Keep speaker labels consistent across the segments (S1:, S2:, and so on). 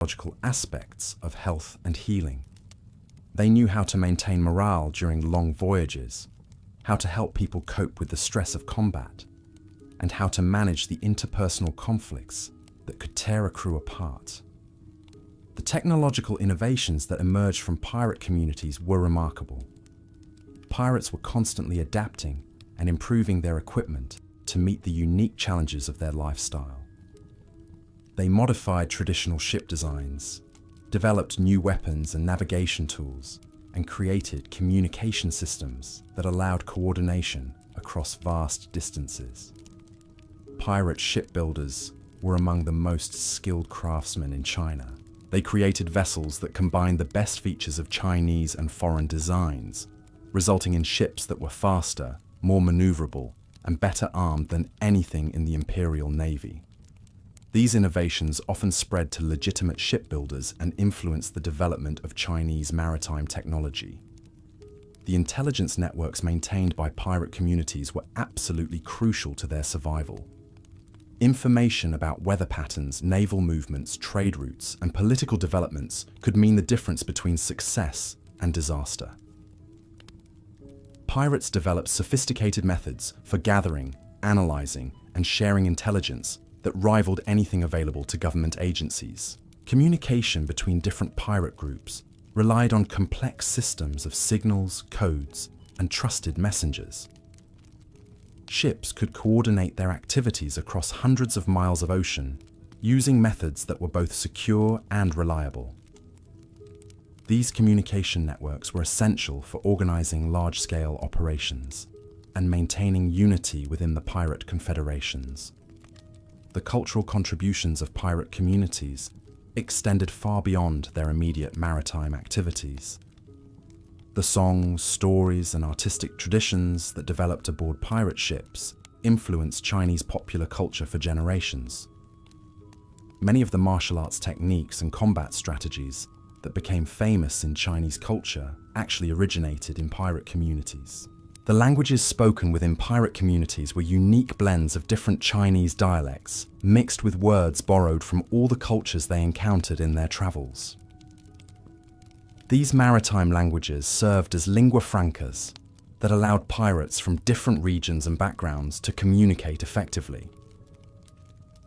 S1: psychological aspects of health and healing. They knew how to maintain morale during long voyages, how to help people cope with the stress of combat, and how to manage the interpersonal conflicts that could tear a crew apart. The technological innovations that emerged from pirate communities were remarkable. Pirates were constantly adapting and improving their equipment to meet the unique challenges of their lifestyle. They modified traditional ship designs, developed new weapons and navigation tools, and created communication systems that allowed coordination across vast distances. Pirate shipbuilders were among the most skilled craftsmen in China. They created vessels that combined the best features of Chinese and foreign designs, resulting in ships that were faster, more maneuverable, and better armed than anything in the Imperial Navy. These innovations often spread to legitimate shipbuilders and influenced the development of Chinese maritime technology. The intelligence networks maintained by pirate communities were absolutely crucial to their survival. Information about weather patterns, naval movements, trade routes, and political developments could mean the difference between success and disaster. Pirates developed sophisticated methods for gathering, analyzing, and sharing intelligence that rivaled anything available to government agencies. Communication between different pirate groups relied on complex systems of signals, codes, and trusted messengers. Ships could coordinate their activities across hundreds of miles of ocean using methods that were both secure and reliable. These communication networks were essential for organizing large-scale operations and maintaining unity within the pirate confederations. The cultural contributions of pirate communities extended far beyond their immediate maritime activities. The songs, stories, and artistic traditions that developed aboard pirate ships influenced Chinese popular culture for generations. Many of the martial arts techniques and combat strategies that became famous in Chinese culture actually originated in pirate communities. The languages spoken within pirate communities were unique blends of different Chinese dialects, mixed with words borrowed from all the cultures they encountered in their travels. These maritime languages served as lingua francas that allowed pirates from different regions and backgrounds to communicate effectively.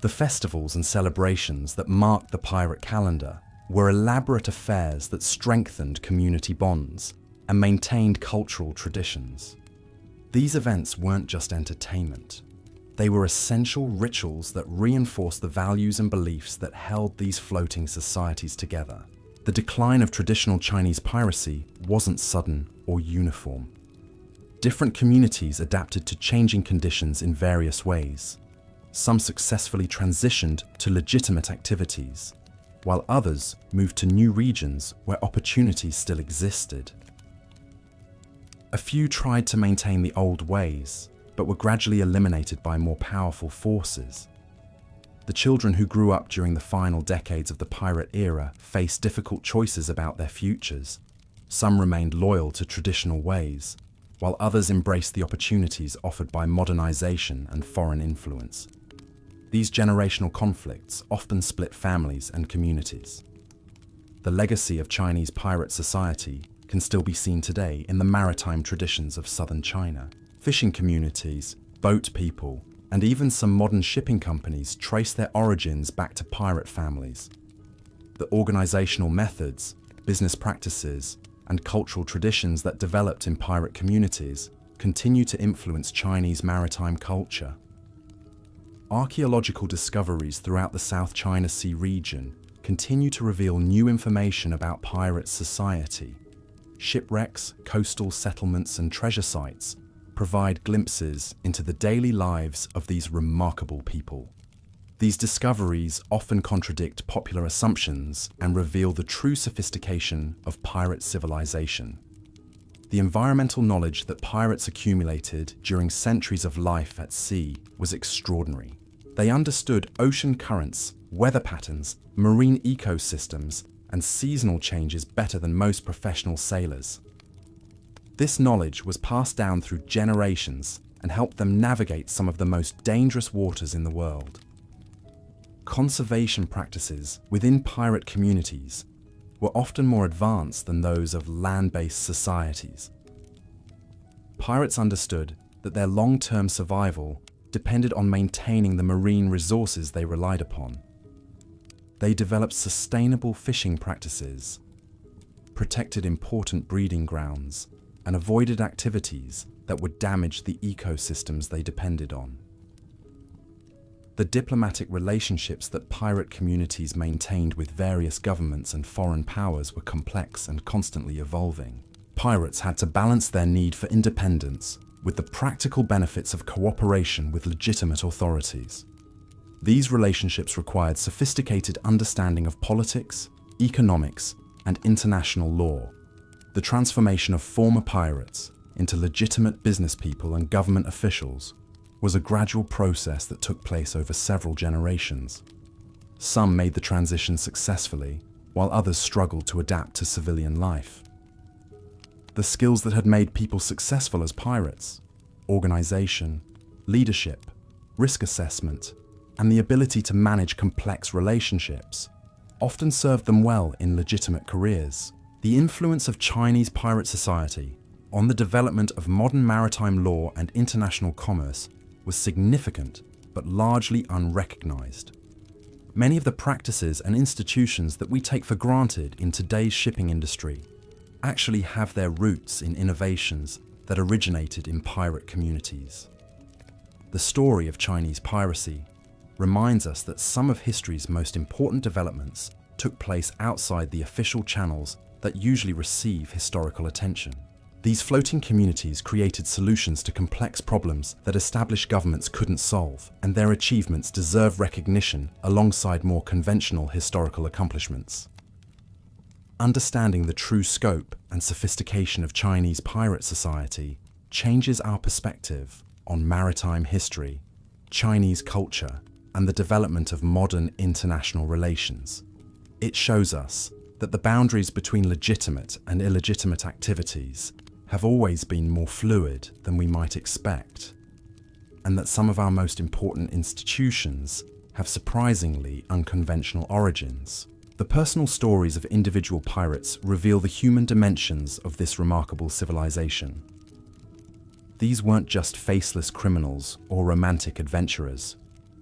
S1: The festivals and celebrations that marked the pirate calendar were elaborate affairs that strengthened community bonds and maintained cultural traditions. These events weren't just entertainment. They were essential rituals that reinforced the values and beliefs that held these floating societies together. The decline of traditional Chinese piracy wasn't sudden or uniform. Different communities adapted to changing conditions in various ways. Some successfully transitioned to legitimate activities, while others moved to new regions where opportunities still existed. A few tried to maintain the old ways, but were gradually eliminated by more powerful forces. The children who grew up during the final decades of the pirate era faced difficult choices about their futures. Some remained loyal to traditional ways, while others embraced the opportunities offered by modernization and foreign influence. These generational conflicts often split families and communities. The legacy of Chinese pirate society can still be seen today in the maritime traditions of southern China. Fishing communities, boat people, and even some modern shipping companies trace their origins back to pirate families. The organizational methods, business practices, and cultural traditions that developed in pirate communities continue to influence Chinese maritime culture. Archaeological discoveries throughout the South China Sea region continue to reveal new information about pirate society. Shipwrecks, coastal settlements, and treasure sites provide glimpses into the daily lives of these remarkable people. These discoveries often contradict popular assumptions and reveal the true sophistication of pirate civilization. The environmental knowledge that pirates accumulated during centuries of life at sea was extraordinary. They understood ocean currents, weather patterns, marine ecosystems, and seasonal changes better than most professional sailors. This knowledge was passed down through generations and helped them navigate some of the most dangerous waters in the world. conservation practices within pirate communities were often more advanced than those of land-based societies. Pirates understood that their long-term survival depended on maintaining the marine resources they relied upon. They developed sustainable fishing practices, protected important breeding grounds, and avoided activities that would damage the ecosystems they depended on. The diplomatic relationships that pirate communities maintained with various governments and foreign powers were complex and constantly evolving. Pirates had to balance their need for independence with the practical benefits of cooperation with legitimate authorities. These relationships required sophisticated understanding of politics, economics, and international law. The transformation of former pirates into legitimate business people and government officials was a gradual process that took place over several generations. Some made the transition successfully, while others struggled to adapt to civilian life. The skills that had made people successful as pirates, organization, leadership, risk assessment, and the ability to manage complex relationships, often served them well in legitimate careers. The influence of Chinese pirate society on the development of modern maritime law and international commerce was significant, but largely unrecognized. Many of the practices and institutions that we take for granted in today's shipping industry actually have their roots in innovations that originated in pirate communities. The story of Chinese piracy reminds us that some of history's most important developments took place outside the official channels that usually receive historical attention. These floating communities created solutions to complex problems that established governments couldn't solve, and their achievements deserve recognition alongside more conventional historical accomplishments. Understanding the true scope and sophistication of Chinese pirate society changes our perspective on maritime history, Chinese culture, and the development of modern international relations. It shows us that the boundaries between legitimate and illegitimate activities have always been more fluid than we might expect, and that some of our most important institutions have surprisingly unconventional origins. The personal stories of individual pirates reveal the human dimensions of this remarkable civilization. These weren't just faceless criminals or romantic adventurers.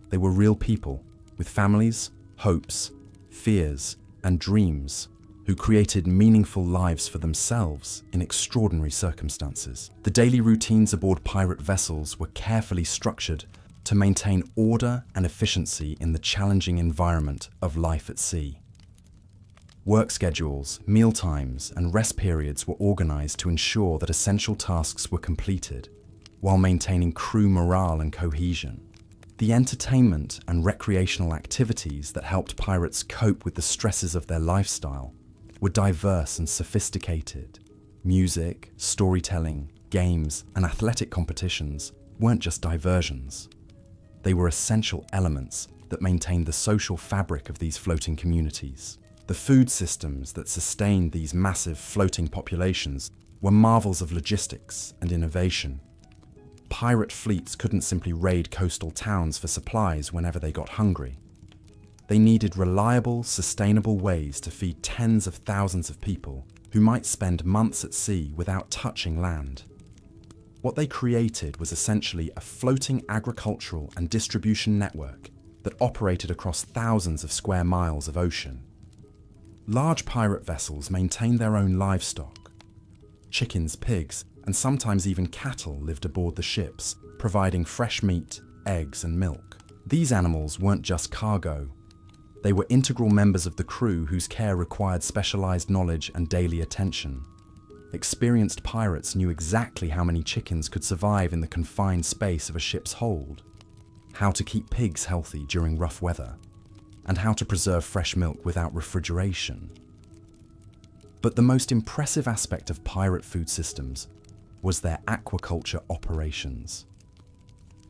S1: They were real people with families, hopes, fears, and dreams, who created meaningful lives for themselves in extraordinary circumstances. The daily routines aboard pirate vessels were carefully structured to maintain order and efficiency in the challenging environment of life at sea. Work schedules, meal times, and rest periods were organized to ensure that essential tasks were completed, while maintaining crew morale and cohesion. The entertainment and recreational activities that helped pirates cope with the stresses of their lifestyle were diverse and sophisticated. Music, storytelling, games, and athletic competitions weren't just diversions. They were essential elements that maintained the social fabric of these floating communities. The food systems that sustained these massive floating populations were marvels of logistics and innovation. Pirate fleets couldn't simply raid coastal towns for supplies whenever they got hungry. They needed reliable, sustainable ways to feed tens of thousands of people who might spend months at sea without touching land. What they created was essentially a floating agricultural and distribution network that operated across thousands of square miles of ocean. Large pirate vessels maintained their own livestock. Chickens, pigs, and sometimes even cattle lived aboard the ships, providing fresh meat, eggs, and milk. These animals weren't just cargo. They were integral members of the crew whose care required specialized knowledge and daily attention. Experienced pirates knew exactly how many chickens could survive in the confined space of a ship's hold, how to keep pigs healthy during rough weather, and how to preserve fresh milk without refrigeration. But the most impressive aspect of pirate food systems was their aquaculture operations.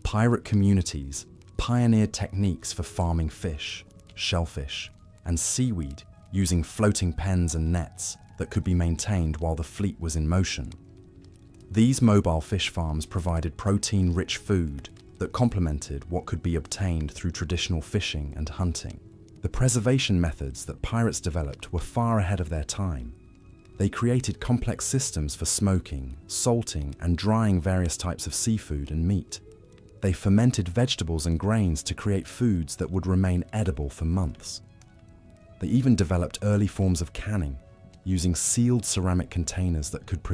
S1: Pirate communities pioneered techniques for farming fish, shellfish, and seaweed using floating pens and nets that could be maintained while the fleet was in motion. These mobile fish farms provided protein-rich food that complemented what could be obtained through traditional fishing and hunting. The preservation methods that pirates developed were far ahead of their time. They created complex systems for smoking, salting, and drying various types of seafood and meat. They fermented vegetables and grains to create foods that would remain edible for months. They even developed early forms of canning, using sealed ceramic containers that could